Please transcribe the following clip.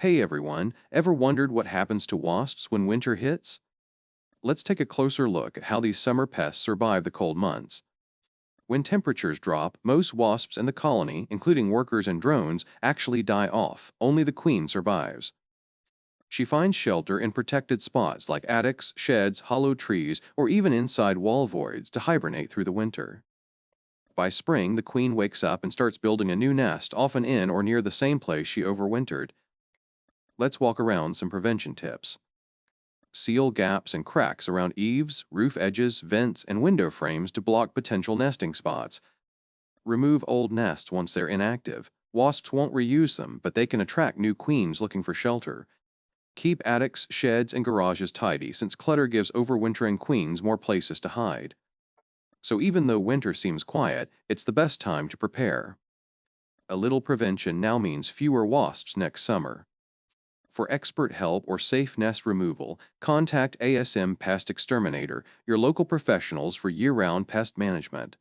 Hey everyone, ever wondered what happens to wasps when winter hits? Let's take a closer look at how these summer pests survive the cold months. When temperatures drop, most wasps in the colony, including workers and drones, actually die off. Only the queen survives. She finds shelter in protected spots like attics, sheds, hollow trees, or even inside wall voids to hibernate through the winter. By spring, the queen wakes up and starts building a new nest, often in or near the same place she overwintered. Let's walk around some prevention tips. Seal gaps and cracks around eaves, roof edges, vents, and window frames to block potential nesting spots. Remove old nests once they're inactive. Wasps won't reuse them, but they can attract new queens looking for shelter. Keep attics, sheds, and garages tidy, since clutter gives overwintering queens more places to hide. So even though winter seems quiet, it's the best time to prepare. A little prevention now means fewer wasps next summer. For expert help or safe nest removal, contact ASM Pest Exterminator, your local professionals for year-round pest management.